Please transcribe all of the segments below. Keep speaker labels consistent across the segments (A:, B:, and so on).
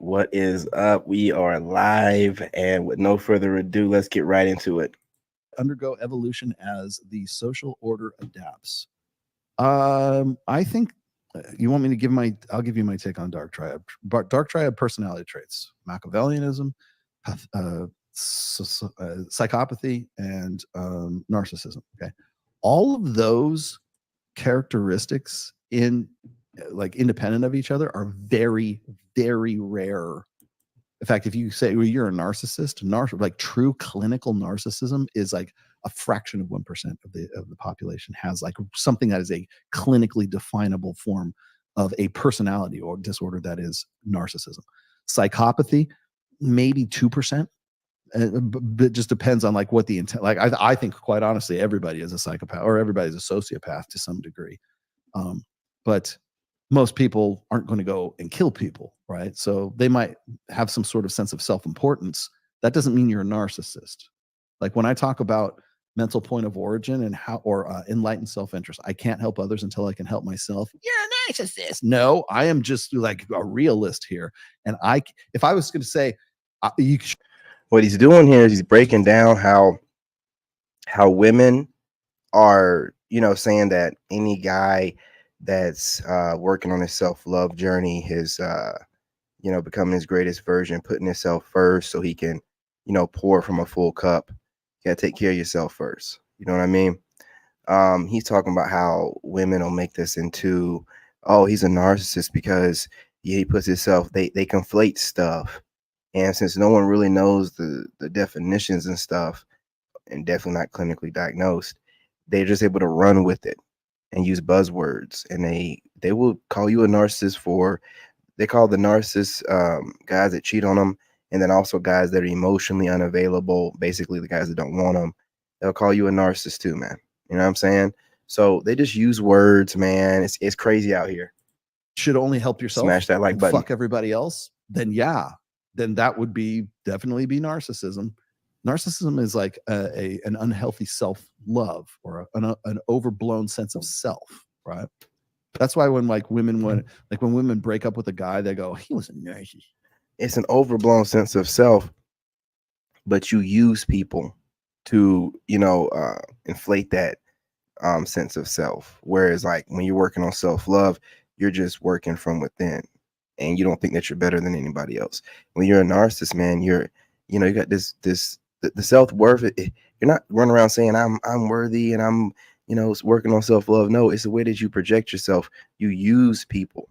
A: What is up? We are live, and with no further ado, let's get right into it.
B: Undergo evolution as the social order adapts. I think you want me to give my. I'll give you my take on dark triad. Dark triad personality traits: Machiavellianism, psychopathy, and narcissism. Okay, all of those characteristics in like independent of each other are very, very rare. In fact, if you say well, you're a narcissist, like true clinical narcissism is like a fraction of 1% of the population has like something that is a clinically definable form of a personality or disorder that is narcissism. Psychopathy, maybe 2%. But it just depends on like what the intent. Like I think quite honestly, everybody is a psychopath or everybody's a sociopath to some degree. But most people aren't going to go and kill people, right? So they might have some sort of sense of self-importance. That doesn't mean you're a narcissist. Like when I talk about mental point of origin and how or enlightened self-interest, I can't help others until I can help myself. You're a narcissist. No, I am just like a realist here. And if I was going to say, you.
A: What he's doing here is he's breaking down how women are, saying that any guy that's working on his self-love journey, his becoming his greatest version, putting himself first so he can, pour from a full cup. You gotta take care of yourself first. You know what I mean? He's talking about how women will make this into, oh, he's a narcissist because he puts himself, they conflate stuff. And since no one really knows the definitions and stuff, and definitely not clinically diagnosed, they're just able to run with it and use buzzwords. And they will call you a narcissist for, they call the narcissists guys that cheat on them, and then also guys that are emotionally unavailable, basically the guys that don't want them. They'll call you a narcissist too, man. You know what I'm saying? So they just use words, man. It's crazy out here.
B: Should only help yourself.
A: Smash that like button.
B: Fuck everybody else. Then that would definitely be narcissism. Narcissism is like an unhealthy self-love or an overblown sense of self, right? That's why when when women break up with a guy, they go, he was a narcissist.
A: It's an overblown sense of self, but you use people to, inflate that sense of self. Whereas like when you're working on self-love, you're just working from within and you don't think that you're better than anybody else. When you're a narcissist, man, you got the self-worth. You're not running around saying I'm worthy and I'm, working on self-love. No, it's the way that you project yourself. You use people.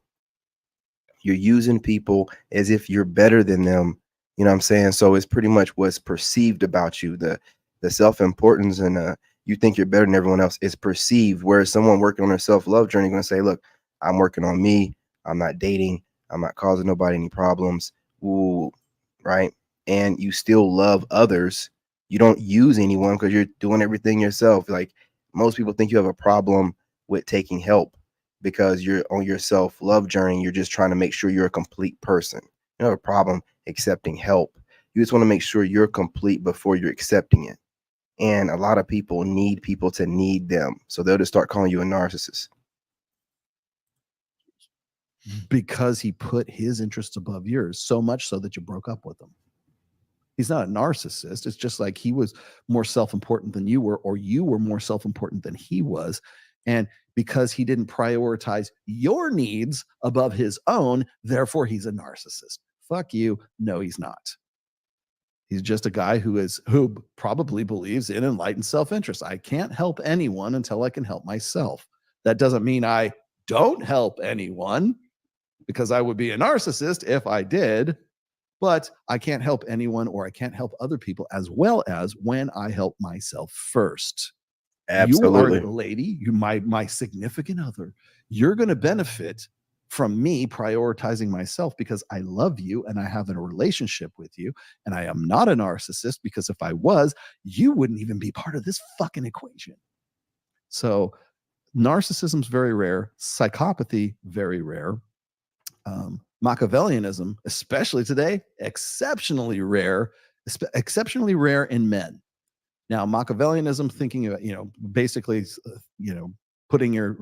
A: You're using people as if you're better than them. You know what I'm saying? So it's pretty much what's perceived about you. The self-importance and you think you're better than everyone else is perceived. Whereas someone working on their self-love journey going to say, look, I'm working on me. I'm not dating. I'm not causing nobody any problems. Ooh, right? And you still love others. You don't use anyone because you're doing everything yourself. Like most people think you have a problem with taking help because you're on your self-love journey. You're just trying to make sure you're a complete person. You don't have a problem accepting help. You just want to make sure you're complete before you're accepting it. And a lot of people need people to need them. So they'll just start calling you a narcissist.
B: Because he put his interests above yours, so much so that you broke up with him. He's not a narcissist. It's just like he was more self-important than you were, or you were more self-important than he was. And because he didn't prioritize your needs above his own, therefore he's a narcissist. Fuck you. No, he's not. He's just a guy who probably believes in enlightened self-interest. I can't help anyone until I can help myself. That doesn't mean I don't help anyone, because I would be a narcissist if I did, but I can't help anyone or I can't help other people as well as when I help myself first.
A: Absolutely.
B: You are the lady, my significant other. You're going to benefit from me prioritizing myself because I love you and I have a relationship with you. And I am not a narcissist, because if I was, you wouldn't even be part of this fucking equation. So narcissism's very rare. Psychopathy, very rare. Machiavellianism, especially today, exceptionally rare in men. Now, Machiavellianism, thinking about, basically, putting your,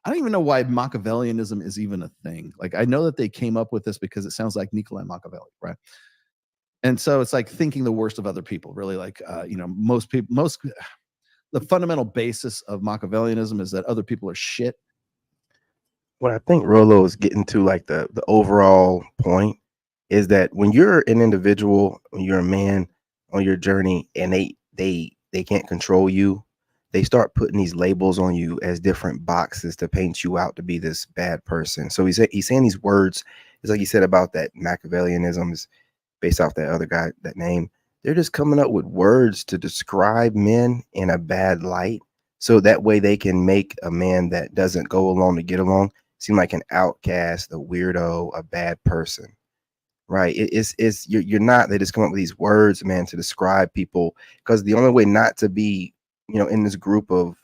B: I don't even know why Machiavellianism is even a thing. Like, I know that they came up with this because it sounds like Niccolo Machiavelli, right? And so it's like thinking the worst of other people, really. Like, most people, the fundamental basis of Machiavellianism is that other people are shit.
A: What I think Rolo is getting to, like the overall point, is that when you're an individual, when you're a man on your journey, and they can't control you, they start putting these labels on you as different boxes to paint you out to be this bad person. So he's saying these words. It's like you said about that Machiavellianism is based off that other guy, that name. They're just coming up with words to describe men in a bad light. So that way they can make a man that doesn't go along to get along seem like an outcast, a weirdo, a bad person. Right. It's you're not. They just come up with these words, man, to describe people, because the only way not to be, in this group of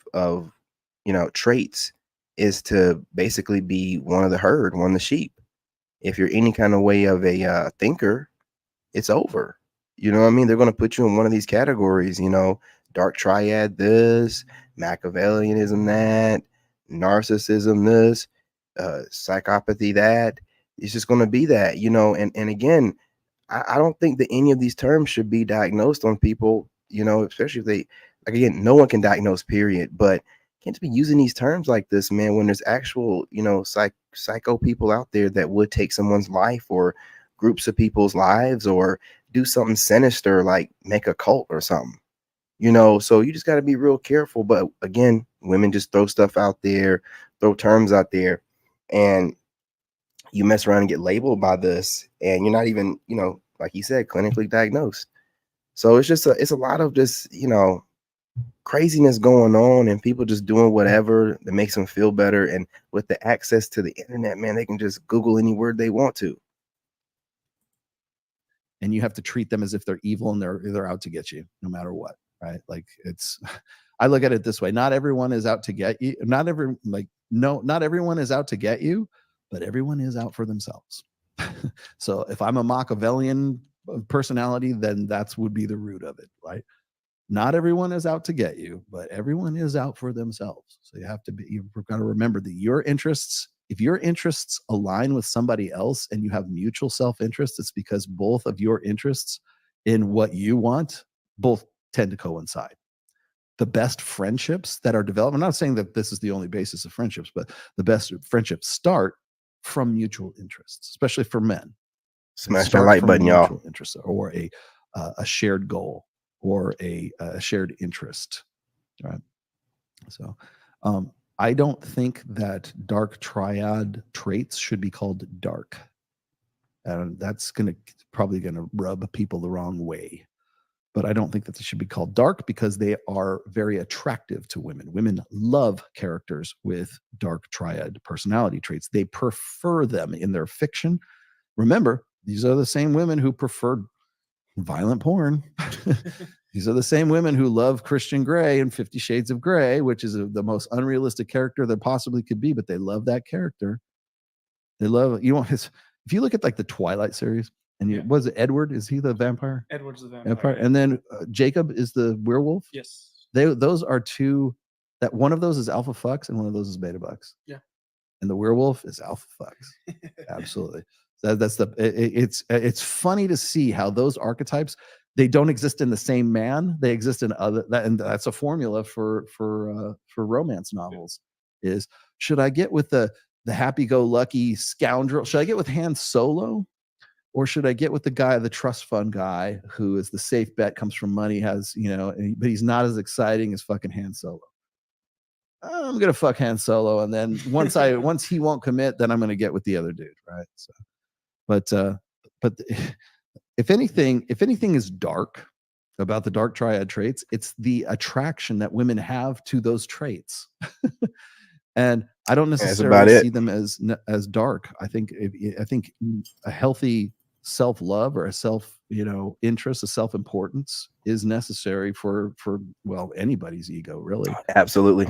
A: traits is to basically be one of the herd, one of the sheep. If you're any kind of way of a thinker, it's over. You know what I mean? They're going to put you in one of these categories, dark triad this, Machiavellianism that, narcissism this, psychopathy that. It's just going to be that, and again, I don't think that any of these terms should be diagnosed on people, especially if they, like, again, no one can diagnose, period, but can't be using these terms like this, man, when there's actual, psycho people out there that would take someone's life, or groups of people's lives, or do something sinister like make a cult or something. So you just got to be real careful. But again, women just throw stuff out there, throw terms out there, and you mess around and get labeled by this, and you're not even, like you said, clinically diagnosed. So it's a lot of just, craziness going on, and people just doing whatever that makes them feel better. And with the access to the internet, man, they can just Google any word they want to.
B: And you have to treat them as if they're evil and they're out to get you, no matter what, right? Like, it's, I look at it this way: not everyone is out to get you. Not everyone is out to get you, but everyone is out for themselves. So if I'm a Machiavellian personality, then that's would be the root of it, right? Not everyone is out to get you, but everyone is out for themselves. So you've got to remember that if your interests align with somebody else and you have mutual self-interest, it's because both of your interests in what you want both tend to coincide. The best friendships that are developed, I'm not saying that this is the only basis of friendships, but the best friendships start from mutual interests, especially for men.
A: Smash that like button, y'all.
B: Interest, or a shared goal, or a shared interest, right? So I don't think that dark triad traits should be called dark. And that's probably going to rub people the wrong way. But I don't think that they should be called dark, because they are very attractive to women. Women love characters with dark triad personality traits. They prefer them in their fiction. Remember, these are the same women who prefer violent porn. These are the same women who love Christian Grey and 50 Shades of Grey, which is the most unrealistic character there possibly could be, but they love that character. They love, if you look at like the Twilight series, and was it Edward? Is he the vampire?
C: Edward's the vampire.
B: And then Jacob is the werewolf.
C: Yes.
B: Those are two, that one of those is alpha fucks and one of those is beta bucks.
C: Yeah.
B: And the werewolf is alpha fucks. Absolutely. It's funny to see how those archetypes, they don't exist in the same man. They exist in other, and that's a formula for romance novels. Is, should I get with the happy-go-lucky scoundrel? Should I get with Han Solo, or should I get with the guy, the trust fund guy, who is the safe bet, comes from money, has, but he's not as exciting as fucking Han Solo? I'm gonna fuck Han Solo, and then once he won't commit, then I'm gonna get with the other dude, right? So, but if anything is dark about the dark triad traits, it's the attraction that women have to those traits. And I don't necessarily see them as dark. I think a healthy self-love, or a self, interest, a self-importance is necessary for anybody's ego, really.
A: Absolutely.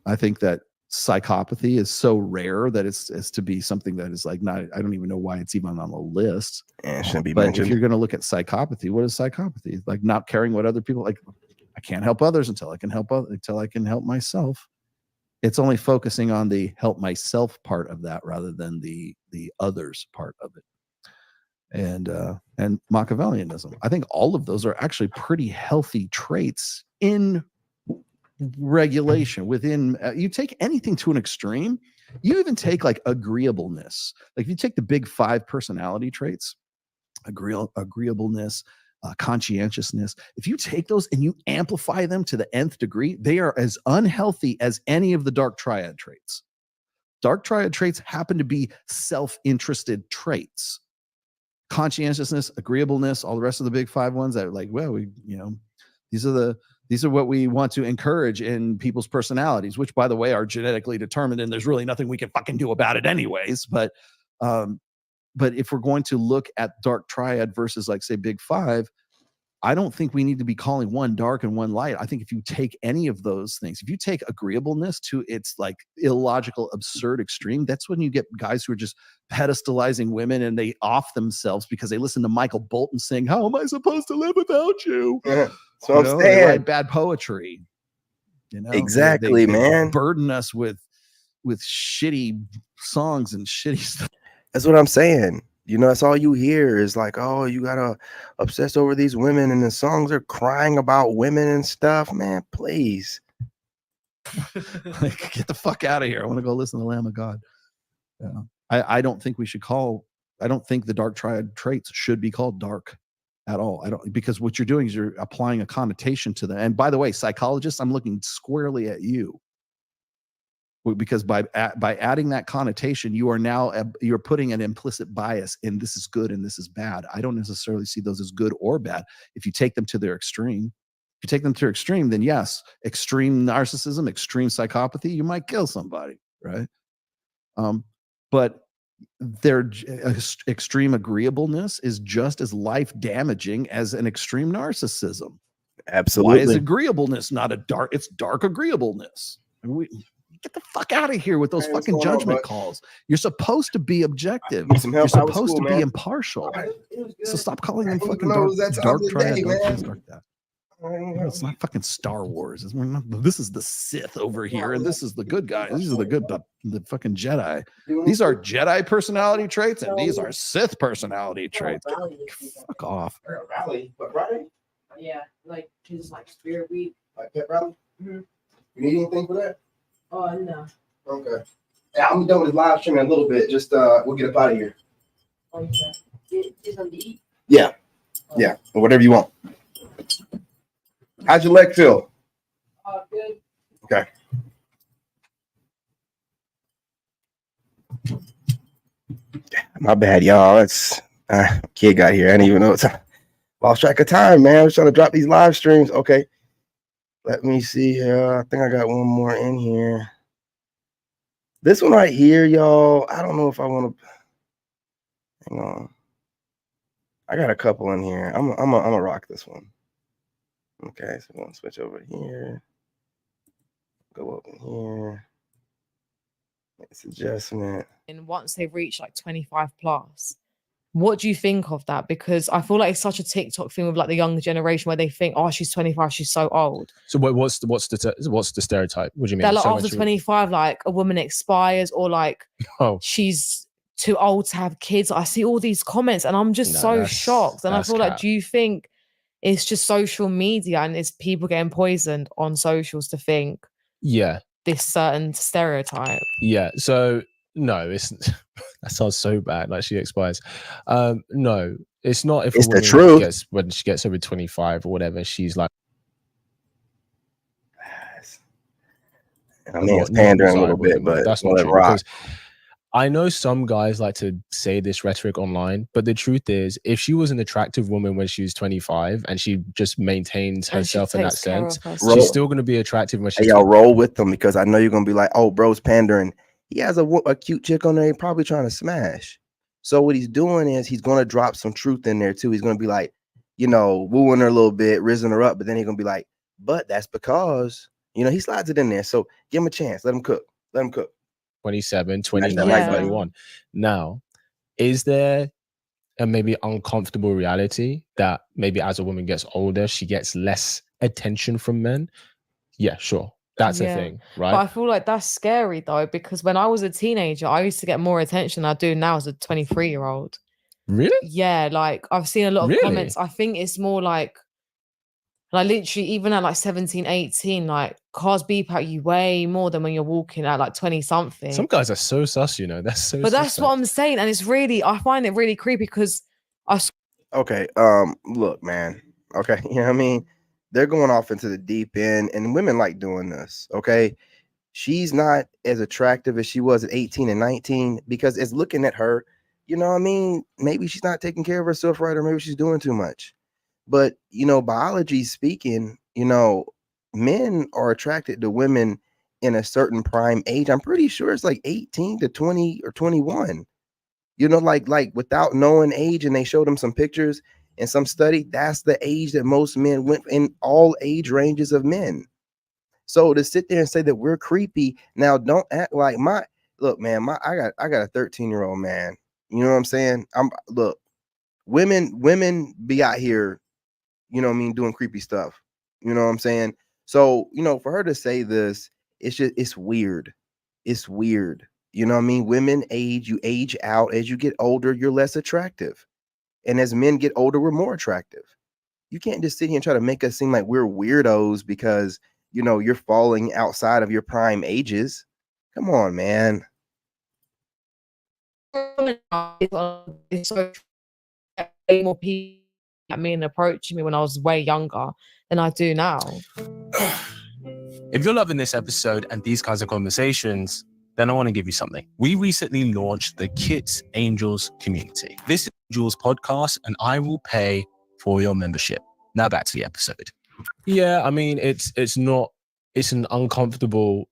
B: I think that psychopathy is so rare that it's to be something that is like, not, I don't even know why it's even on the list.
A: And it shouldn't be
B: but
A: mentioned.
B: If you're going to look at psychopathy, what is psychopathy? Like, not caring what other people like. I can't help others until I can help myself. It's only focusing on the help myself part of that rather than the others part of it. And Machiavellianism. I think all of those are actually pretty healthy traits in regulation. Within you take anything to an extreme, you even take like agreeableness. Like if you take the big 5 personality traits, agreeableness, conscientiousness, if you take those and you amplify them to the nth degree, they are as unhealthy as any of the dark triad traits. Dark triad traits happen to be self-interested traits. Conscientiousness, agreeableness, all the rest of the big 5 ones that are like, well, these are what we want to encourage in people's personalities, which by the way are genetically determined, and there's really nothing we can fucking do about it anyways. But if we're going to look at dark triad versus like say big 5, I don't think we need to be calling one dark and one light. I think if you take any of those things, if you take agreeableness to its like illogical, absurd extreme, that's when you get guys who are just pedestalizing women and they off themselves because they listen to Michael Bolton sing, "How am I supposed to live without you?"
A: So I'm
B: saying, they write bad poetry.
A: Exactly,
B: they
A: man.
B: burden us with shitty songs and shitty stuff.
A: That's what I'm saying. That's all you hear is like, oh, you gotta obsess over these women, and the songs are crying about women and stuff. Man, please.
B: Like, get the fuck out of here. I want to go listen to Lamb of God. Yeah. I don't think we should I don't think the dark triad traits should be called dark at all. Because what you're doing is you're applying a connotation to them. And by the way, psychologists, I'm looking squarely at you. Because by adding that connotation, you're putting an implicit bias in this is good and this is bad. I don't necessarily see those as good or bad. If you take them to their extreme, then yes, extreme narcissism, extreme psychopathy, you might kill somebody, right? But their extreme agreeableness is just as life damaging as an extreme narcissism.
A: Absolutely.
B: Why is agreeableness not it's dark agreeableness? Get the fuck out of here with those fucking judgment calls. You're supposed to be objective. You're supposed to be impartial. So stop calling them fucking dark triad. It's not fucking Star Wars. This is the Sith over here, and this is the good guys. These are the fucking Jedi. These are Jedi personality traits, and these are Sith personality traits. Fuck off.
C: Yeah, like just like spirit week.
A: Like pet rally? You need anything for that?
C: Oh no.
A: Okay. Yeah, I'm done with this live stream in a little bit. Just we'll get up out of here.
C: Oh, yeah. Get something to eat?
A: Yeah. Yeah. Or whatever you want. How's your leg feel?
C: Good.
A: Okay. My bad, y'all. It's kid got here. I didn't even know it's lost track of time, man. I was trying to drop these live streams. Okay. Let me see here. I think I got one more in here. This one right here, y'all. I don't know if I want to. Hang on. I got a couple in here. I'm gonna rock this one. Okay, so we're gonna switch over here. Go up in here. Make this adjustment.
D: And once they've reached like 25 plus, what do you think of that? Because I feel like it's such a TikTok thing with like the younger generation where they think, oh, she's 25, she's so old.
E: So what's the stereotype? What do you mean?
D: They're like,
E: so
D: after 25, like a woman expires, or like she's too old to have kids. I see all these comments and I'm just so shocked. And I feel like, do you think it's just social media and it's people getting poisoned on socials to think this certain stereotype?
E: Yeah. So no, it's that sounds so bad. Like she expires. No, it's not. If
A: it's
E: a woman
A: the truth.
E: when she gets over 25 or whatever, she's like.
A: I mean, it's pandering a little bit, but
E: that's not true. Because I know some guys like to say this rhetoric online, but the truth is, if she was an attractive woman when she was 25 and she just maintains herself in that sense, she's still going to be attractive when she's.
A: Hey, y'all roll with them because I know you're going to be like, oh, bro's pandering. He has a cute chick on there. He's probably trying to smash. So what he's doing is he's going to drop some truth in there too. He's going to be like, wooing her a little bit, rizzing her up, but then he's going to be like, but that's because, he slides it in there. So give him a chance. Let him cook.
E: 27, 29, 31. Now, is there a maybe uncomfortable reality that maybe as a woman gets older, she gets less attention from men? Yeah, sure. That's the thing, right?
D: But I feel like that's scary though, because when I was a teenager, I used to get more attention than I do now as a 23-year-old.
E: Really?
D: Yeah, like I've seen a lot of comments. I think it's more like literally even at like 17, 18, like cars beep at you way more than when you're walking at like 20 something.
E: Some guys are so sus, you know. That's so
D: But that's what I'm saying. And it's really, I find it really creepy because
A: Okay, look, man. Okay, you know what I mean? They're going off into the deep end, and women like doing this. Okay, she's not as attractive as she was at 18 and 19 because it's looking at her, you know what I mean? Maybe she's not taking care of herself right, or maybe she's doing too much. But, you know, biology speaking, you know, men are attracted to women in a certain prime age. I'm pretty sure it's like 18 to 20 or 21. You know, like without knowing age, and they showed them some pictures and some study, that's the age that most men went in all age ranges of men. So to sit there and say that we're creepy now, don't act like look, man, I got a 13-year-old man. You know what I'm saying? Look, women be out here, you know what I mean, doing creepy stuff. You know what I'm saying? So, you know, for her to say this, it's weird. It's weird. You know what I mean? Women age, you age out. As you get older, you're less attractive. And as men get older, we're more attractive. You can't just sit here and try to make us seem like we're weirdos because, you know, you're falling outside of your prime ages. Come on, man.
D: it's so way more people at me and approaching me when I was way younger than I do now.
E: If you're loving this episode and these kinds of conversations, then I want to give you something. We recently launched the Kits Angels community. This is Jules' podcast, and I will pay for your membership. Now back to the episode. Yeah, I mean, it's an uncomfortable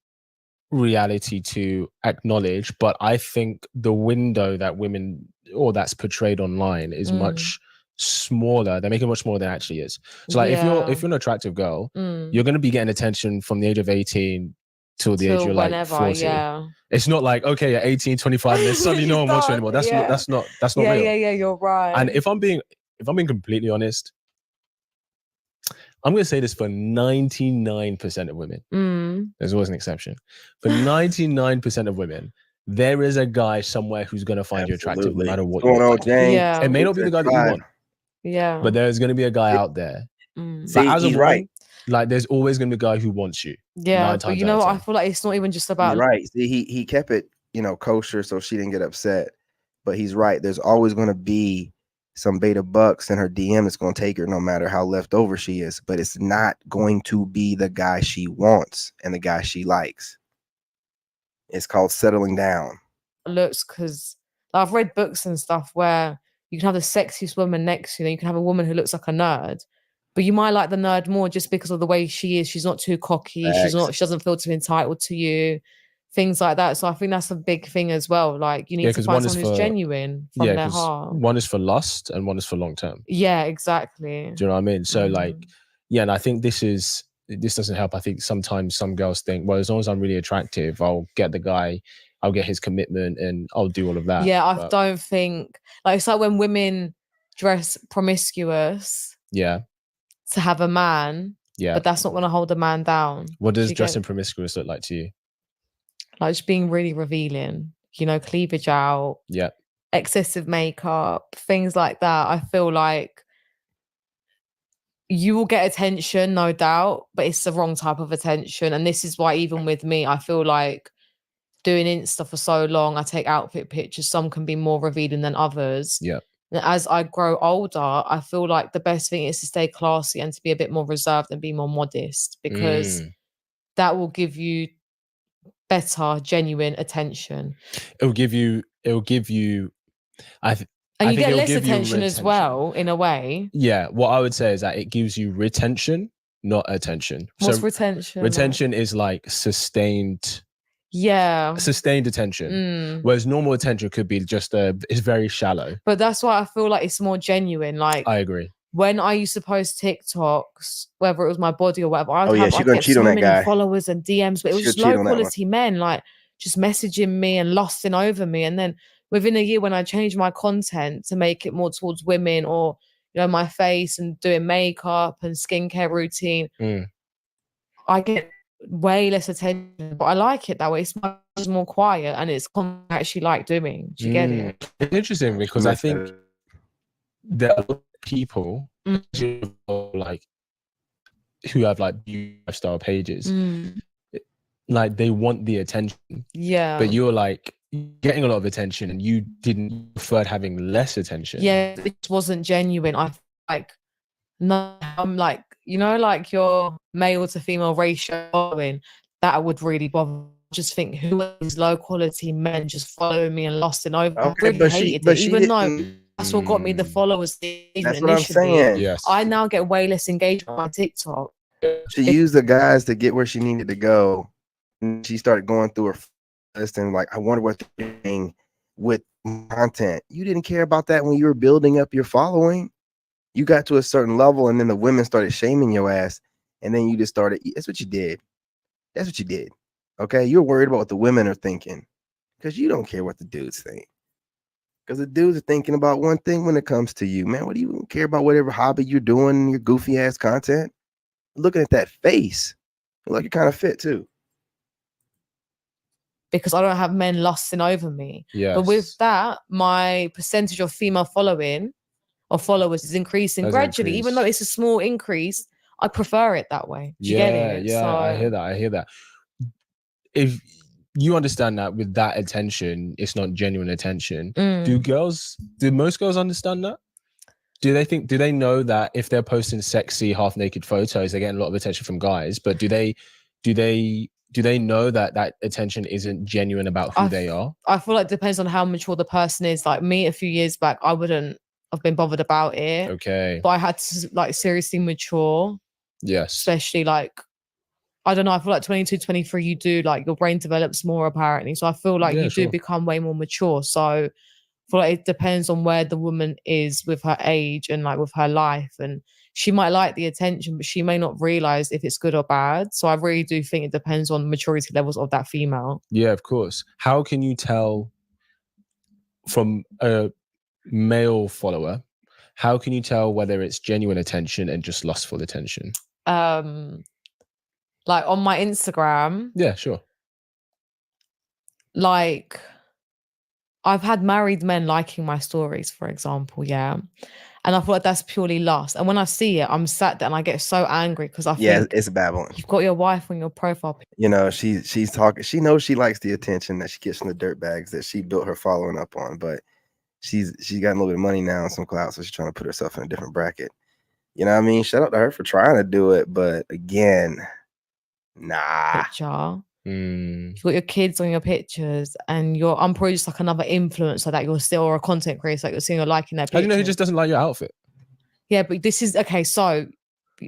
E: reality to acknowledge, but I think the window that women or that's portrayed online is much smaller. They make it much more than it actually is. So like if you're an attractive girl, you're going to be getting attention from the age of 18 till the age of like 40.
D: Yeah.
E: It's not like, okay, at 18, 25, and suddenly no one wants you anymore. That's not real.
D: Yeah, you're right.
E: And if I'm being completely honest, I'm going to say this for 99% of women. There's always an exception. For 99% of women, there is a guy somewhere who's going to find you attractive no matter what you want.
D: Yeah.
E: It may not be the guy that you want.
D: Yeah.
E: But there's going to be a guy out there.
A: See, as he's right.
E: Like there's always going to be a guy who wants you.
D: Yeah, but you know what? I feel like it's not even just about...
A: He's right. See, he kept it, you know, kosher so she didn't get upset. But he's right. There's always going to be some beta bucks in her DM that's going to take her no matter how left over she is. But it's not going to be the guy she wants and the guy she likes. It's called settling down.
D: Looks, because I've read books and stuff where you can have the sexiest woman next to you. You can have a woman who looks like a nerd, but you might like the nerd more just because of the way she is. She's not too cocky. She doesn't feel too entitled to you. Things like that. So I think that's a big thing as well. Like you need to find someone who's genuine from their heart.
E: One is for lust and one is for long term.
D: Yeah, exactly.
E: Do you know what I mean? So like, yeah, and I think this doesn't help. I think sometimes some girls think, well, as long as I'm really attractive, I'll get the guy, I'll get his commitment and I'll do all of that.
D: Yeah, I don't think, like, it's like when women dress promiscuous.
E: Yeah.
D: To have a man.
E: Yeah.
D: But that's not going to hold a man down.
E: What does dressing promiscuous look like to you?
D: Like just being really revealing, you know, cleavage out.
E: Yeah.
D: Excessive makeup, things like that. I feel like you will get attention, no doubt, but it's the wrong type of attention. And this is why even with me, I feel like doing Insta for so long, I take outfit pictures. Some can be more revealing than others.
E: Yeah.
D: And as I grow older, I feel like the best thing is to stay classy and to be a bit more reserved and be more modest, because that will give you better, genuine attention.
E: It'll give you
D: and you get less attention as well, in a way.
E: Yeah. What I would say is that it gives you retention, not attention.
D: What's retention?
E: Retention is like sustained.
D: Yeah.
E: Sustained attention. Whereas normal attention could be just it's very shallow.
D: But that's why I feel like it's more genuine. Like I
E: agree.
D: When I used to post TikToks, whether it was my body or whatever,
A: I'd get so many
D: followers and DMs, but it was just low quality men, like just messaging me and lusting over me. And then within a year, when I changed my content to make it more towards women, or, you know, my face and doing makeup and skincare routine, I get way less attention, but I like it that way. It's much more quiet and it's actually like doing. Do you get it?
E: It's interesting because I think there are a lot of people like who have like lifestyle pages, like they want the attention.
D: Yeah.
E: But you're like getting a lot of attention and you preferred having less attention.
D: Yeah, it wasn't genuine. I like no, I'm like, you know, like your male to female ratio following, that would really bother me. Just think, who are these low quality men just following me and lusting over?
A: Okay,
D: I really hated it, even though that's what got me the followers.
A: That's what I'm saying.
E: Yes.
D: I now get way less engagement on TikTok.
A: She used the guys to get where she needed to go. And she started going through her list and like, I wonder what they're doing with content. You didn't care about that when you were building up your following. You got to a certain level and then the women started shaming your ass. And then you just started, that's what you did. That's what you did. Okay. You're worried about what the women are thinking because you don't care what the dudes think. Because the dudes are thinking about one thing when it comes to you, man. What do you care about? Whatever hobby you're doing, your goofy ass content. Looking at that face, like you're kind of fit too.
D: Because I don't have men lusting over me.
E: Yes.
D: But with that, my percentage of female following or followers is increasing gradually. Even though it's a small increase, I prefer it that way. Do you get it?
E: Yeah, I hear that. If you understand that with that attention, it's not genuine attention. Do most girls understand that? Do they know that if they're posting sexy half naked photos, they're getting a lot of attention from guys? But do they know that that attention isn't genuine about who they are?
D: I feel like it depends on how mature the person is. Like me, a few years back, I wouldn't have been bothered about it.
E: Okay.
D: But I had to like seriously mature.
E: Yes.
D: Especially like, I don't know, I feel like 22, 23, you do like your brain develops more apparently. So I feel like you do become way more mature. So I feel like it depends on where the woman is with her age and like with her life. And she might like the attention, but she may not realize if it's good or bad. So I really do think it depends on maturity levels of that female.
E: Yeah, of course. How can you tell from a male follower, how can you tell whether it's genuine attention and just lustful attention?
D: Like on my Instagram.
E: Yeah, sure.
D: Like I've had married men liking my stories, for example, yeah. And I feel like that's purely lust. And when I see it, I'm sat there and I get so angry because I think
A: it's babbling.
D: You've got your wife on your profile picture.
A: You know, she's talking. She knows she likes the attention that she gets from the dirt bags that she built her following up on, but she's got a little bit of money now and some clout, so she's trying to put herself in a different bracket. You know what I mean? Shout out to her for trying to do it, but again, nah.
D: Picture. You've got your kids on your pictures, and I'm probably just like another influencer that you're still, or a content creator that you're seeing, you're liking their pictures.
E: How do you know he just doesn't like your outfit?
D: Yeah, but this is okay. So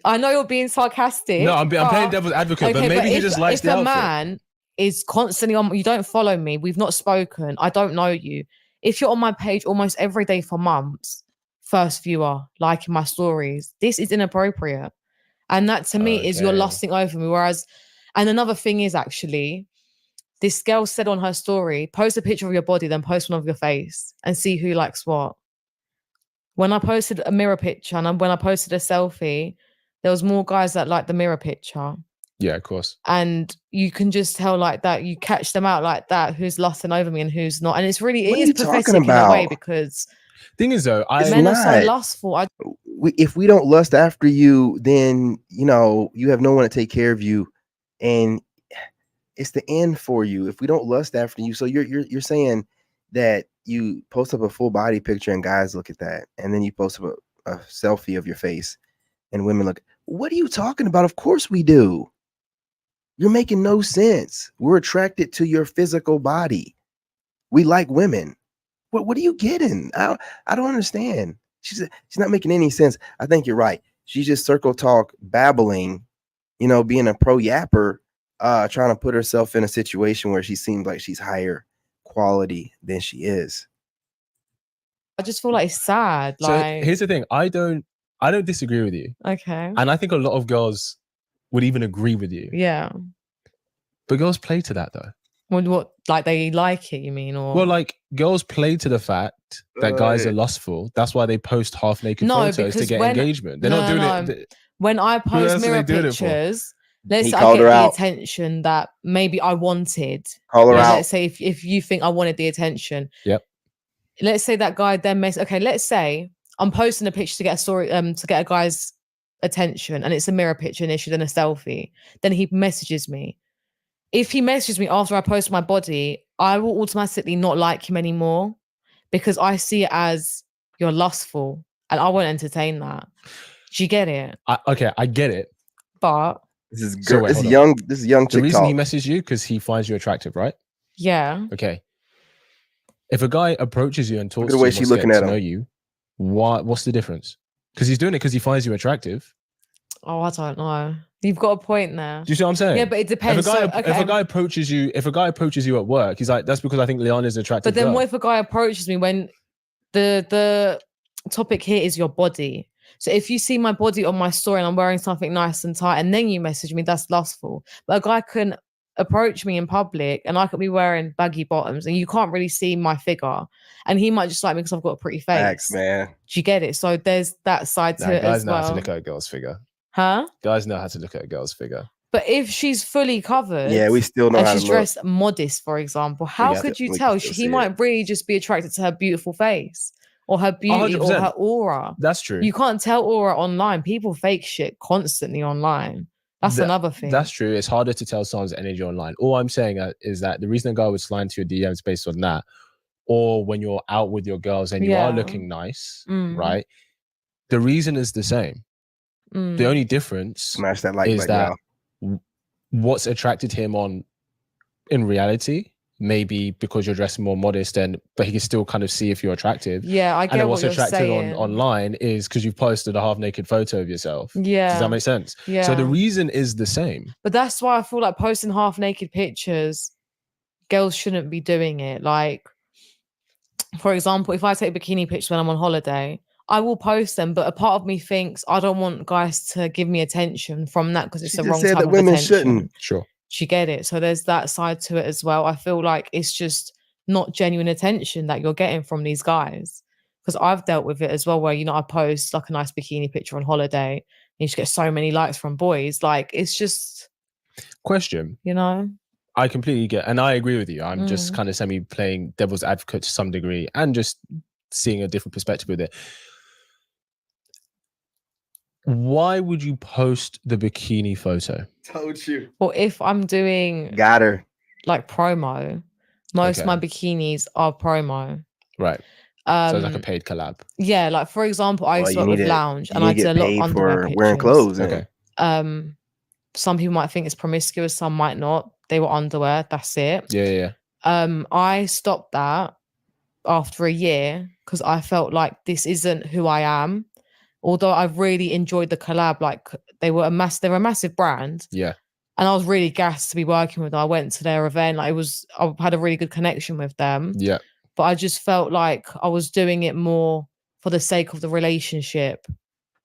D: I know you're being sarcastic.
E: No, I'm playing devil's advocate, but maybe he just likes the outfit.
D: If a man is constantly on, you don't follow me, we've not spoken, I don't know you. If you're on my page almost every day for months, first viewer, liking my stories, this is inappropriate. And that to me is you're lusting over me. Whereas, and another thing is actually, this girl said on her story, post a picture of your body, then post one of your face and see who likes what. When I posted a mirror picture and when I posted a selfie, there was more guys that liked the mirror picture.
E: Yeah, of course.
D: And you can just tell like that, you catch them out like that, who's lusting over me and who's not. And it's really, it is pathetic in a way because
E: thing is though,
D: men are so lustful.
A: If we don't lust after you, then you know you have no one to take care of you, and it's the end for you. If we don't lust after you, so you're saying that you post up a full body picture and guys look at that, and then you post up a selfie of your face, and women look. What are you talking about? Of course we do. You're making no sense. We're attracted to your physical body. We like women. What are you getting? I don't understand. She's not making any sense. I think you're right. She's just circle talk, babbling, you know, being a pro yapper, trying to put herself in a situation where she seems like she's higher quality than she is.
D: I just feel like it's sad.
E: So here's the thing. I don't disagree with you.
D: Okay.
E: And I think a lot of girls would even agree with you.
D: Yeah.
E: But girls play to that though.
D: What like they like it, you mean? Or
E: well, like girls play to the fact that guys are lustful. That's why they post half naked photos to get engagement. They're not doing it.
D: When I post mirror pictures, let's
A: He
D: say I
A: called
D: get
A: her
D: the
A: out.
D: attention that maybe I wanted.
A: Call her out.
D: Let's say if you think I wanted the attention.
E: Yep.
D: Let's say that guy then okay, let's say I'm posting a picture to get a story, to get a guy's attention, and it's a mirror picture initially, then a selfie. Then he messages me. If he messages me after I post my body, I will automatically not like him anymore because I see it as you're lustful and I won't entertain that. Do you get it?
E: I get it.
D: But
A: this is
E: So wait,
A: this is
E: hold on.
A: young. This is young
E: The
A: chick
E: reason he
A: talk.
E: messaged you because he finds you attractive, right?
D: yeah.
E: Okay. If a guy approaches you and talks
A: Look at
E: to
A: the way
E: you,
A: she
E: wants to
A: looking
E: get
A: at
E: to
A: him.
E: know you, what's the difference? Because he's doing it because he finds you attractive.
D: Oh, I don't know. You've got a point there.
E: Do you see what I'm saying?
D: Yeah, but it depends.
E: If a guy approaches you at work, he's like, that's because I think Liana's an attractive.
D: But then
E: girl.
D: what if a guy approaches me when the topic here is your body? So if you see my body on my story and I'm wearing something nice and tight, and then you message me, that's lustful. But a guy can approach me in public and I could be wearing baggy bottoms and you can't really see my figure. And he might just like me because I've got a pretty face.
A: Facts, man.
D: Do you get it? So there's that side to it
E: guys
D: as
E: know
D: well.
E: how to look at a girl's figure.
D: Huh?
E: Guys know how to look at a girl's figure.
D: But if she's fully covered,
A: Yeah, we still know
D: and
A: how to
D: she's
A: look.
D: dressed modest, for example, how could you
A: we
D: tell?
A: can still
D: He
A: see
D: might
A: it.
D: really just be attracted to her beautiful face or her beauty or
E: 100%.
D: her aura.
E: That's true.
D: You can't tell aura online. People fake shit constantly online. That's another thing.
E: That's true. It's harder to tell someone's energy online. All I'm saying is that the reason a guy would slide into your DMs based on that, or when you're out with your girls and you are looking nice, right? The reason is the same. The only difference
A: Smash that like
E: is
A: button,
E: that what's attracted him on in reality, maybe because you're dressing more modest, but he can still kind of see if you're attractive.
D: Yeah, I get
E: and then
D: what
E: what's
D: you're
E: attracted
D: saying.
E: online is because you've posted a half-naked photo of yourself.
D: Yeah.
E: Does that make sense?
D: Yeah.
E: So the reason is the same.
D: But that's why I feel like posting half-naked pictures, girls shouldn't be doing it. Like, for example, if I take bikini pictures when I'm on holiday, I will post them, but a part of me thinks I don't want guys to give me attention from that because it's the wrong type
A: that
D: of
A: women
D: attention.
A: shouldn't.
E: Sure.
D: Do you get it? So there's that side to it as well. I feel like it's just not genuine attention that you're getting from these guys. Because I've dealt with it as well, where, I post like a nice bikini picture on holiday and you just get so many likes from boys. Like, it's just...
E: Question.
D: I
E: completely get, and I agree with you. I'm just kind of playing devil's advocate to some degree and just seeing a different perspective with it. Why would you post the bikini photo?
A: Told you.
D: Well, if I'm doing
A: Got her.
D: like promo, most of my bikinis are promo.
E: Right. So it's like a paid collab.
D: Yeah, like for example, I used to work with Lounge and I did a lot of underwear pictures.
A: Wearing clothes.
E: Okay.
D: Some people might think it's promiscuous, some might not. They were underwear, that's it.
E: Yeah.
D: I stopped that after a year because I felt like this isn't who I am. Although I really enjoyed the collab, like they're a massive brand.
E: Yeah.
D: And I was really gassed to be working with them. I went to their event, I had a really good connection with them.
E: Yeah.
D: But I just felt like I was doing it more for the sake of the relationship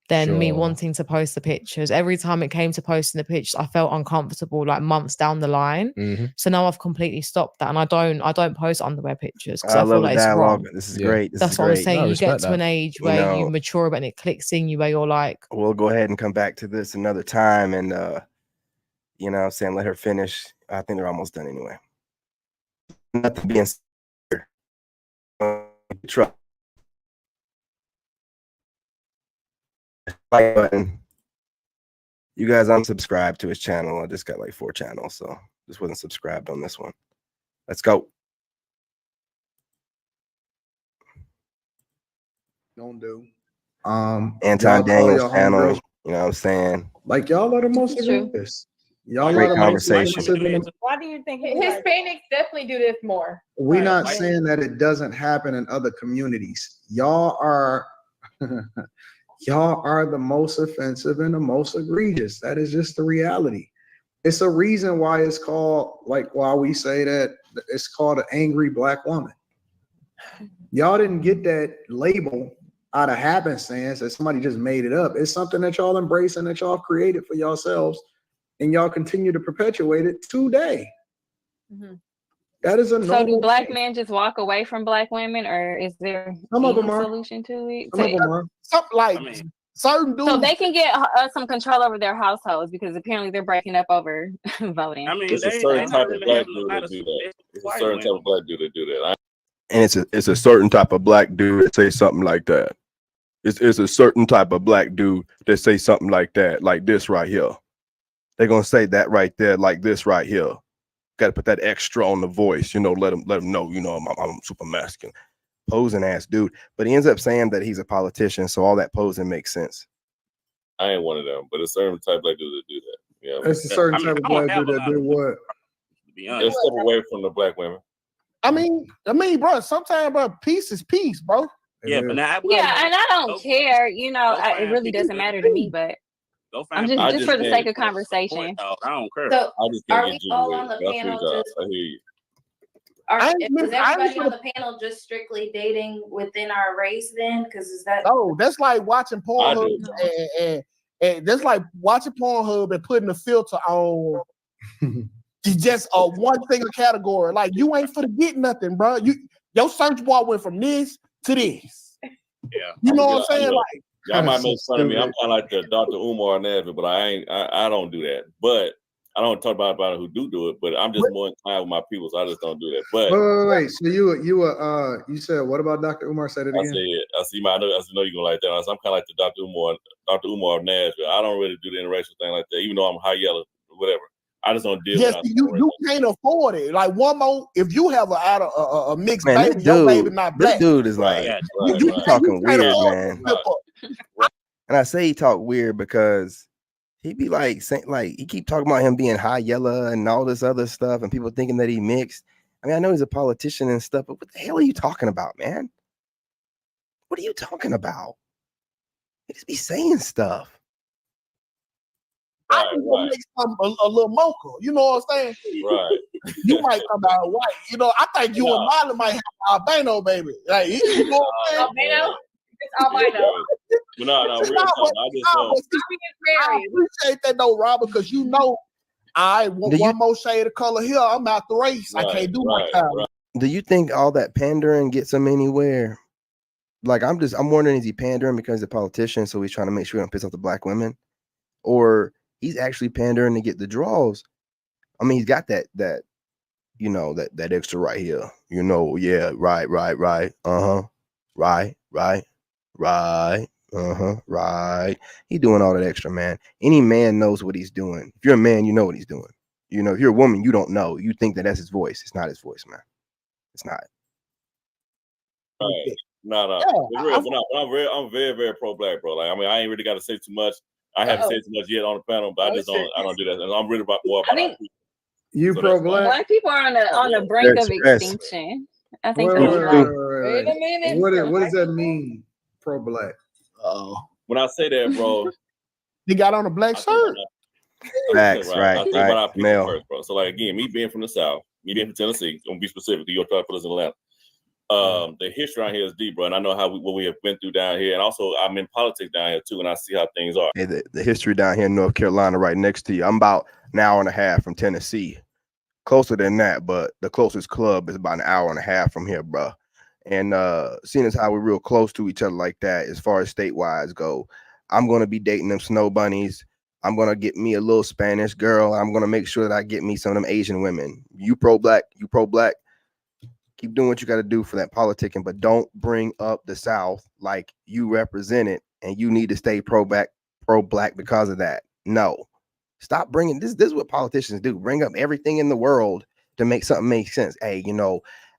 D: than me wanting to post the pictures. Every time it came to posting the pictures, I felt uncomfortable like months down the line. So now I've completely stopped that, and I don't post underwear pictures because I feel like it's wrong.
A: This is great.
D: That's what I'm saying. You get to an age where you mature and it clicks in you where you're like,
A: we'll go ahead and come back to this another time, and you know what I'm saying, let her finish. I think they're almost done anyway. Nothing being said. Like button. You guys unsubscribe to his channel. I just got like 4 channels, so just wasn't subscribed on this one. Let's go.
B: Don't do.
A: Anton Daniels channel. You know what I'm saying?
B: Like, y'all are the most aggressive. Y'all
A: Great
B: are the
A: conversation.
C: Why do you think Hispanics definitely do this more?
B: We're not saying that it doesn't happen in other communities. Y'all are y'all are the most offensive and the most egregious. That is just the reality. It's a reason why it's called, like, why we say that it's called an angry black woman. Y'all didn't get that label out of happenstance that somebody just made it up. It's something that y'all embrace and that y'all created for yourselves, and y'all continue to perpetuate it today. That is a normal.
F: So do black men just walk away from black women, or is there
B: Some of them are
F: solution to it?
B: Some of them are.
G: Something like
B: certain dudes.
F: So they can get some control over their households because apparently they're breaking up over voting.
G: I mean,
H: it's a certain type of black dude that do that. It's a certain type of black dude that do that.
A: And it's a certain type of black dude that say something like that. It's a certain type of black dude that say something like that, like this right here. They're gonna say that right there, like this right here. Got to put that extra on the voice, let him know, I'm super masculine. Posing ass dude. But he ends up saying that he's a politician, so all that posing makes sense.
H: I ain't one of them, but a certain type of black dude that do that. Yeah,
G: it's a certain type of black dude that do what?
H: To be honest, step away from the black women.
G: I mean, bro. Sometimes, bro, peace is peace, bro.
F: Yeah, but now and I don't care. It really doesn't matter to me. But I'm just for the sake of conversation.
G: I don't care.
I: So,
H: I just
I: are
H: can't
I: we
H: get
I: all
H: you
I: on
H: with
I: the
H: it.
I: panel?
H: I hear you.
I: Is everybody on the panel just strictly dating within our race then? Because is that?
G: Oh, that's like watching Pornhub and that's like watching Pornhub and putting a filter on. It's just a one single category. Like you ain't for to get nothing, bro. Your search bar went from this to this.
H: Yeah,
G: you know what I'm saying? Like
H: y'all might make fun of me. I'm kind of like the Dr. Umar Nazareth, but I don't do that. But I don't talk about who do it. But I'm just more inclined with my people, so I just don't do that. But
G: wait. So you said what about Dr. Umar? Said it again.
H: I know you're gonna like that. I'm kind of like the Dr. Umar Nazareth. I don't really do the interracial thing like that, even though I'm high yellow or whatever. I just don't deal with it.
G: You can't afford it. Like one more, if you have a mixed
A: man,
G: baby, your baby not black.
A: This dude is like, you talking weird, man. And I say he talk weird because he be like saying, like, he keep talking about him being high yellow and all this other stuff, and people thinking that he mixed. I mean, I know he's a politician and stuff, but what the hell are you talking about, man? What are you talking about? He just be saying stuff.
G: I can go make some a little mocha. You know what I'm saying?
H: Right.
G: You might come out white. I think you and Molly might have albino, baby. Like, you know what I'm saying?
F: Albino? It's albino.
H: No,
G: I appreciate that though, Robert, because I want one more shade of color here. I'm out the race. I can't do my time. Right.
A: Do you think all that pandering gets him anywhere? Like, I'm wondering, is he pandering because he's a politician, so he's trying to make sure he don't piss off the black women? Or he's actually pandering to get the draws? I mean, he's got that extra right here. Yeah, right. Right. He doing all that extra, man. Any man knows what he's doing. If you're a man, you know what he's doing. If you're a woman, you don't know. You think that's his voice. It's not his voice, man. It's not.
H: Right. No. Yeah, I'm very, very pro-black, bro. Like, I mean, I ain't really got to say too much. I haven't said too much yet on the panel, but I don't do that. And I'm really more about people.
G: You pro-black?
F: Black people are on the brink of extinction. I think
G: wait a minute. What does that mean, pro-black?
H: When I say that, bro,
G: he got on a black shirt.
A: Facts, right.
H: I think about our people first, bro. So, like, again, me being from the South, me being from Tennessee, I'm gonna be specific. You're gonna try to put us in Atlanta. The history around here is deep, bro, and I know what we have been through down here, and also I'm in politics down here too, and I see how things are.
A: Hey, the history down here in North Carolina, right next to you. I'm about an hour and a half from Tennessee, closer than that, but the closest club is about an hour and a half from here, bro. And seeing as how we're real close to each other like that, as far as statewide go, I'm gonna be dating them snow bunnies. I'm gonna get me a little Spanish girl. I'm gonna make sure that I get me some of them Asian women. You pro-black. Keep doing what you got to do for that politicking, but don't bring up the South like you represent it, and you need to stay pro-black because of that. No, stop bringing this. This is what politicians do: bring up everything in the world to make something make sense. Hey,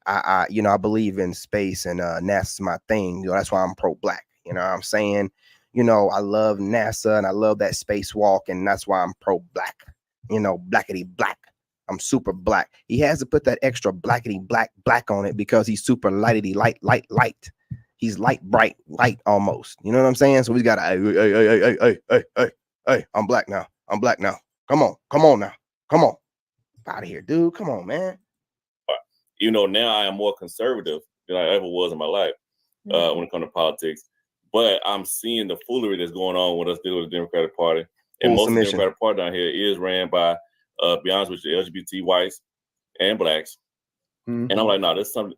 A: I believe in space, and NASA's my thing. That's why I'm pro-black. You know what I'm saying? I love NASA and I love that spacewalk, and that's why I'm pro-black. Blackity black. I'm super black. He has to put that extra blackity black on it because he's super lightity light. He's light, bright, light almost. You know what I'm saying? So we got to, hey, I'm black now. Come on now. Come on. Out of here, dude. Come on, man.
H: Now I am more conservative than I ever was in my life when it comes to politics. But I'm seeing the foolery that's going on with us dealing with the Democratic Party. And most of the Democratic Party down here is ran by be honest with you, LGBT whites and blacks. Mm-hmm. And I'm like, no, there's something.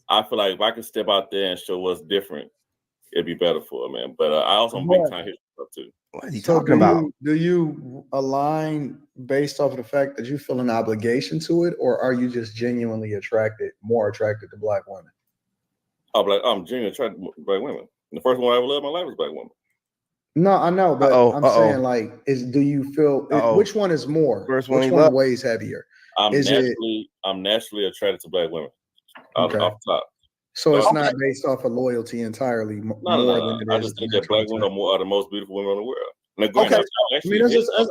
H: I feel like if I can step out there and show what's different it'd be better for her, man. But I also am big time history stuff too.
A: What is he talking about?
J: Do you align based off of the fact that you feel an obligation to it, or are you just genuinely more attracted to black women?
H: I'm genuinely attracted to black women. The first one I ever loved in my life was black women.
J: No, I know, but I'm saying, like, do you feel which one is more? Which one weighs heavier?
H: I'm naturally attracted to black women. Off top.
J: So it's not based off of loyalty entirely.
H: No. I just think that black women are the most beautiful women in the world.
J: Okay,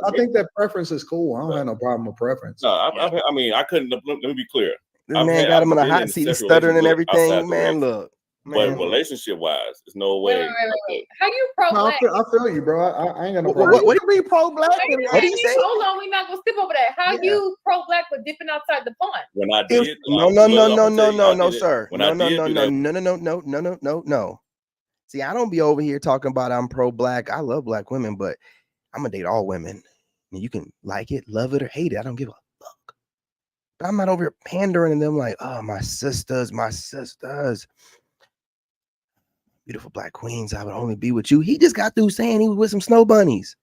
J: I think that preference is cool. I don't have no problem with preference.
H: No, I couldn't. Let me be clear.
A: This man got him in a hot seat, stuttering and everything. Man, look.
H: But relationship wise, there's no way.
I: Wait. How you pro-black?
J: I feel you, bro. I ain't got no problem.
G: What do you mean pro-black?
I: What do you say? Hold on, we're not gonna skip over that. How you pro-black but dipping outside the pond?
H: When I did,
A: no, sir. No. See, I don't be over here talking about I'm pro-black. I love black women, but I'm gonna date all women. And you can like it, love it, or hate it. I don't give a fuck. But I'm not over here pandering to them like, oh, my sisters. Beautiful black queens, I would only be with you. He just got through saying he was with some snow bunnies.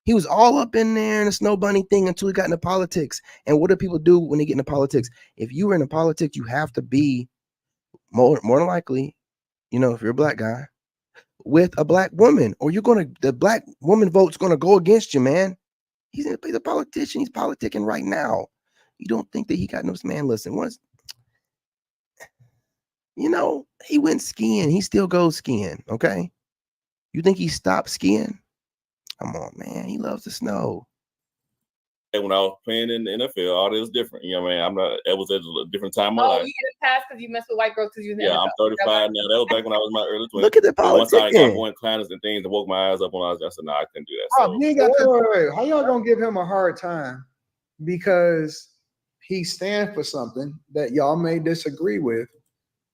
A: He was all up in there in the snow bunny thing until he got into politics. And what do people do when they get into politics? If you were into politics, you have to be more than likely, if you're a black guy, with a black woman, or the black woman vote's gonna go against you, man. He's a politician. He's politicking right now. You don't think that he got no man? Listen, he went skiing. He still goes skiing. Okay. You think he stopped skiing? Come on, man. He loves the snow.
H: When I was playing in the NFL, all that was different. You know what I mean? It was at a different time in my life.
I: You get a pass because you messed with white girls because you was in
H: I'm 35 now. That was back when I was in my early 20s.
A: Look at the politics.
H: Once I got more climbers and things that woke my eyes up when I said, no, I couldn't do that.
J: Rob, you ain't got wait. How y'all gonna give him a hard time because he stands for something that y'all may disagree with,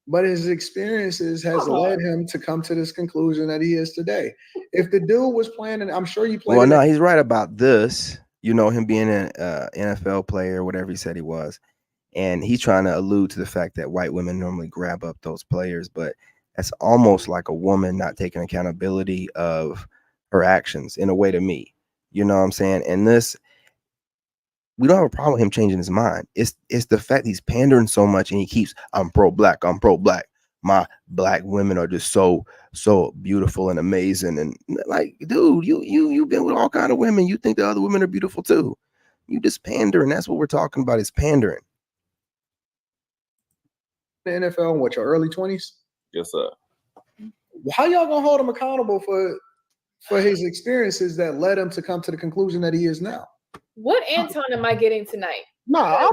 J: but his experiences has led him to come to this conclusion that he is today. If the dude was playing, and I'm sure you played.
A: Well, no, he's right about this. Him being an NFL player, whatever he said he was, and he's trying to allude to the fact that white women normally grab up those players, but that's almost like a woman not taking accountability of her actions in a way to me. You know what I'm saying? And this, we don't have a problem with him changing his mind. It's the fact he's pandering so much and he keeps, I'm pro-black. My black women are just so beautiful and amazing. And like, dude, you've been with all kind of women. You think the other women are beautiful too. You just pander, and that's what we're talking about, is pandering.
J: The NFL in what, your early 20s?
H: Yes, sir.
J: How y'all gonna hold him accountable for his experiences that led him to come to the conclusion that he is now?
I: What Anton am I getting tonight?
J: No.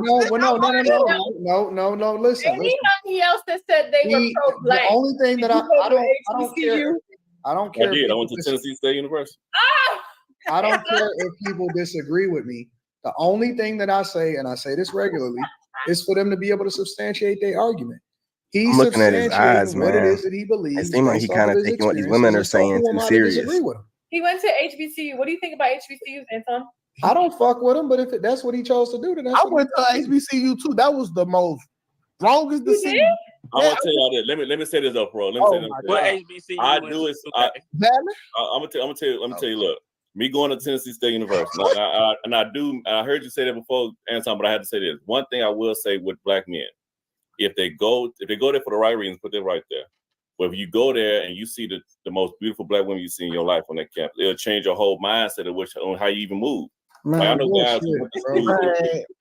J: Listen.
I: Anybody else that said they were pro-black?
J: The only thing that I don't care. I don't care.
H: I went to Tennessee State University.
J: I don't care if people disagree with me. The only thing that I say, and I say this regularly, is for them to be able to substantiate their argument. He's
A: looking at his eyes, man.
J: What it is that he believes.
A: It seems like he kind of taking what these women are saying too serious.
I: He went to HBCU. What do you think about HBCUs, Anton?
J: I don't fuck with him, but if that's what he chose to do, then
G: I went to HBCU too. That was the most strongest decision.
H: I'm gonna tell y'all this. Let me say this up, bro. Let me say this. What HBCU? I do is I'm gonna tell you. Look, me going to Tennessee State University, and I heard you say that before, Anton, but I had to say this. One thing I will say with black men, if they go there for the right reasons, put them right there. But if you go there and you see the most beautiful black women you see in your life on that campus, it'll change your whole mindset on how you even move.
G: Man,
H: I know guys.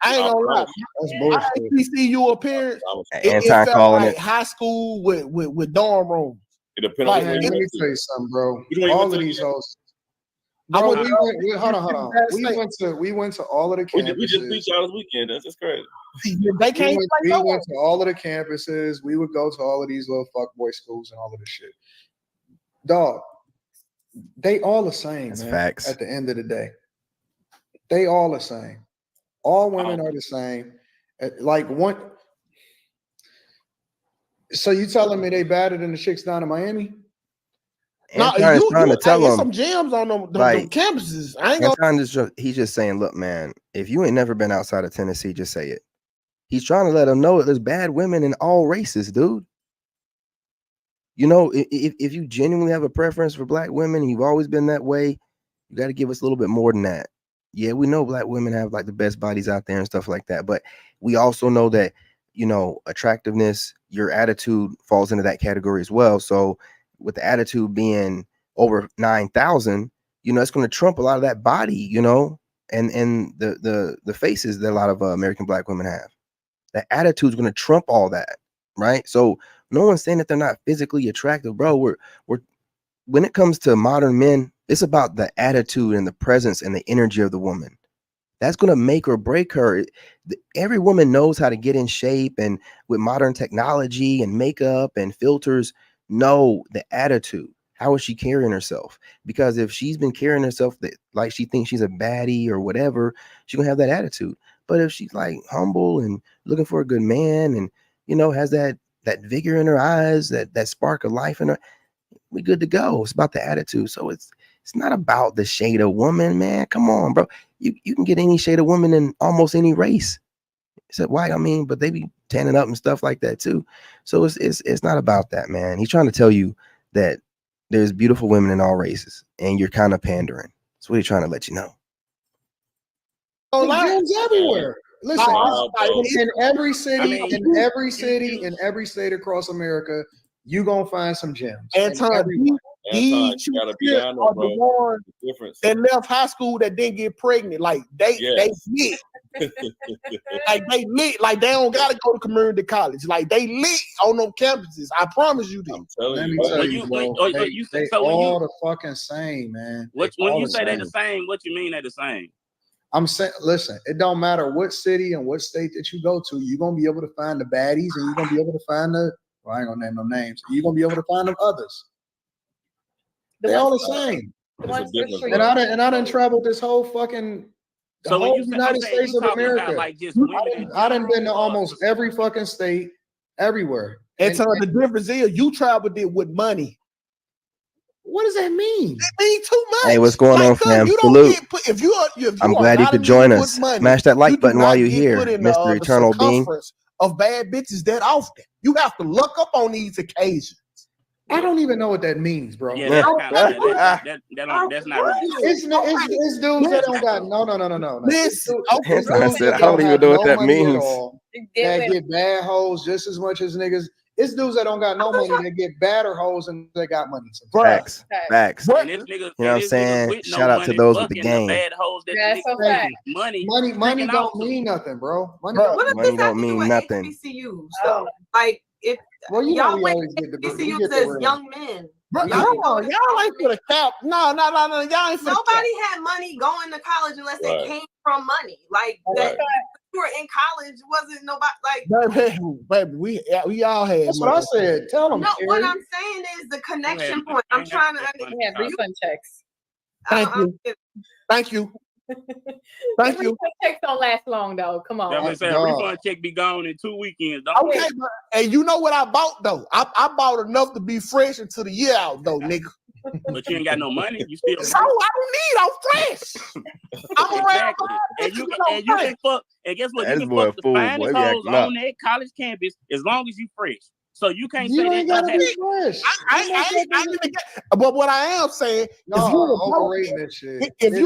G: I ain't gonna lie. That's bullshit. HBCU appearance.
A: Anton calling
G: like
A: it
G: high school with dorm rooms.
H: It depends
J: Like,
H: on
J: let me tell you something, bro. All of these hosts.
G: Hold
J: on. We went to all of the campuses.
H: We just beat y'all this weekend. That's just crazy.
G: They can't.
J: We went to all of the campuses. We would go to all of these little fuckboy schools and all of this shit. Dog, they all the same.
A: That's
J: man,
A: facts.
J: At the end of the day, they all the same. All women are the same. Like one. So you telling me they better than the chicks down in Miami?
G: No,
A: you trying to tell them
G: some jams on them campuses. I ain't
A: gonna. He's just saying, look, man, if you ain't never been outside of Tennessee, just say it. He's trying to let them know that there's bad women in all races, dude. You know, if you genuinely have a preference for black women and you've always been that way, you got to give us a little bit more than that. Yeah, we know black women have like the best bodies out there and stuff like that, but we also know that, you know, attractiveness, your attitude falls into that category as well. So with the attitude being over 9,000, you know, it's going to trump a lot of that body, you know, and the faces that a lot of American black women have. That attitude is going to trump all that, right? So no one's saying that they're not physically attractive, bro. We're when it comes to modern men, it's about the attitude and the presence and the energy of the woman. That's going to make or break her. Every woman knows how to get in shape, and with modern technology and makeup and filters, know the attitude. How is she carrying herself? Because if she's been carrying herself like she thinks she's a baddie or whatever, she's going to have that attitude. But if she's like humble and looking for a good man and, you know, has that vigor in her eyes, that spark of life in her, we good to go. It's about the attitude. So it's not about the shade of woman, man. Come on, bro. You can get any shade of woman in almost any race. Except white, I mean, but they be tanning up and stuff like that too. So it's not about that, man. He's trying to tell you that there's beautiful women in all races, and you're kind of pandering. That's what he's trying to let you know.
J: Oh, gyms everywhere. Listen, in every city, in every state across America, you gonna find some gyms.
G: Anton, these two are the ones that left high school that didn't get pregnant. Like they lit. Like they lit. Like they don't gotta go to community college. Like they lit on those campuses. I promise you this.
J: Let me tell you, bro. They all the fucking same, man.
K: When you say they're the same, what you mean they're the same?
J: I'm saying, listen, it don't matter what city and what state that you go to, you're gonna be able to find the baddies, and you're gonna be able to find I ain't gonna name no names. You're gonna be able to find them others. They're all the same. And I done traveled this whole fucking whole United States of America.
K: Like just
J: I done been to almost every fucking state, everywhere.
G: And so the difference is you traveled it with money.
J: What does that mean?
G: It means too much.
A: Hey, what's going on, fam? Salute. I'm glad you could join us. Smash that like button while you're here, Mr. Eternal Being.
G: Of bad bitches that often. You have to look up on these occasions.
J: I don't even know what that means, bro.
K: Yeah, that's not right.
J: It's dudes that don't got no.
G: Listen,
A: I said I don't even know what that means.
J: That get bad hoes just as much as niggas. It's dudes that don't got no money that get badder hoes and they got money.
A: Facts.
K: And
A: you know what I'm saying? Shout out to those with the game.
J: Money don't mean nothing, bro. Money
A: don't mean nothing.
C: HBCUs, though. Like if y'all went to HBCUs as young men.
G: Bro, y'all ain't for the cap. No. Y'all ain't for
C: Nobody had money going to college unless they came from money. Like that. You were in college, wasn't nobody like
G: we all had.
J: That's what I said. Tell them.
C: No, what I'm saying is the connection point. I'm trying to understand.
L: Refund checks.
G: Thank you.
L: Refund checks don't last long though. Come on.
K: Refund check be gone in 2 weekends.
G: Okay, and you know what I bought though? I bought enough to be fresh until the year out though, nigga.
K: But you ain't got no money. You still.
G: So I don't need. I'm fresh. I'm around.
K: And you can fuck. And guess what? You can fuck the finest hoes on that college campus as long as you fresh. So you can't say that.
J: Gotta be fresh.
G: But what I am saying, if you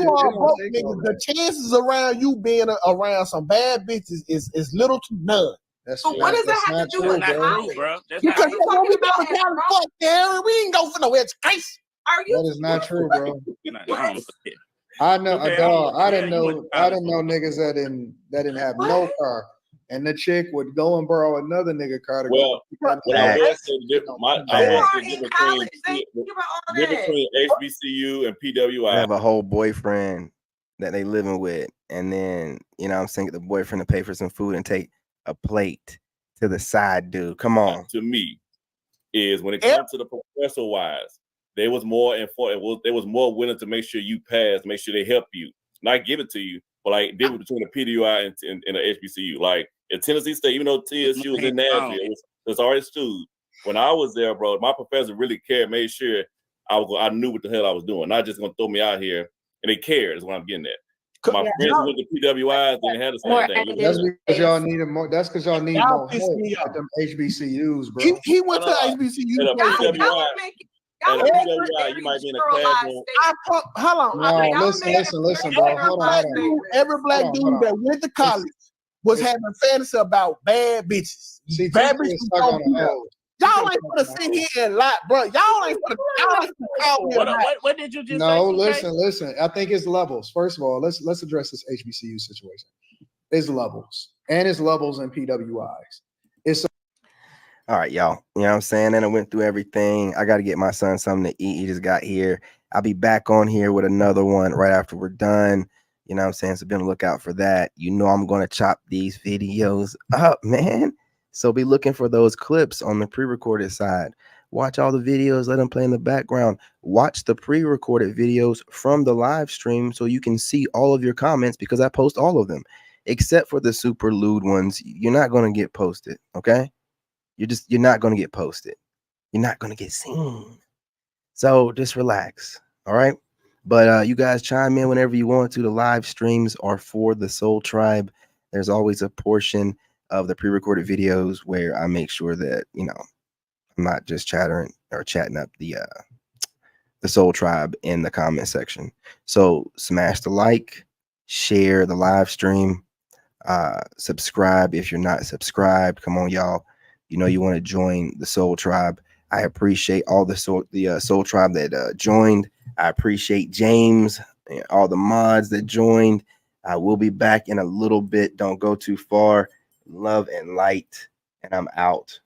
G: are a broke nigga, the chances around you being around some bad bitches is little to none.
C: So what does that have to do with
K: college, bro?
G: Because you talking about fuck there, we ain't go for no education.
C: Are you?
J: That is not true, bro. I know, dog. I didn't know niggas that didn't have no car, and the chick would go and borrow another nigga car to go.
H: Difference between HBCU and PWI.
A: I have a whole boyfriend that they living with, and then you know what I'm saying, the boyfriend to pay for some food and take a plate to the side, dude. Come on.
H: To me, is when it comes to the professor wise. They was more important. They was more willing to make sure you pass, make sure they help you, not give it to you. But like difference between the PWI and the HBCU. Like in Tennessee State, even though TSU was in Nashville, it's already stood. When I was there, bro, my professor really cared, made sure I knew what the hell I was doing, not just gonna throw me out here. And they cared is what I'm getting at. my friends with the PWIs didn't have the same thing.
J: That's because y'all need more. That's because y'all need more help at them HBCUs, bro.
G: He went to HBCU.
H: You might be in a classroom.
G: Hold on.
J: No, listen, bro. Hold on.
G: Every black dude that went to college was having fantasy about bad bitches.
J: See,
G: bad bitches. Y'all ain't gonna sit here and lie, bro. Y'all ain't gonna call me.
K: What did you just say?
J: No, listen. I think it's levels. First of all, let's address this HBCU situation. It's levels, and it's levels in PWIs. It's
A: all right, y'all. You know what I'm saying? And I went through everything. I got to get my son something to eat. He just got here. I'll be back on here with another one right after we're done. You know what I'm saying? So be on the lookout for that. You know I'm going to chop these videos up, man. So be looking for those clips on the pre-recorded side. Watch all the videos. Let them play in the background. Watch the pre-recorded videos from the live stream so you can see all of your comments because I post all of them. Except for the super lewd ones. You're not going to get posted, okay? You're not going to get posted. You're not going to get seen. So just relax, all right? But you guys chime in whenever you want to. The live streams are for the Soul Tribe. There's always a portion of the pre-recorded videos where I make sure that, you know, I'm not just chattering or chatting up the Soul Tribe in the comment section. So smash the like, share the live stream, subscribe if you're not subscribed. Come on, y'all. You know you want to join the Soul Tribe. I appreciate all the Soul Tribe that joined. I appreciate James and all the mods that joined. I will be back in a little bit. Don't go too far. Love and light, and I'm out.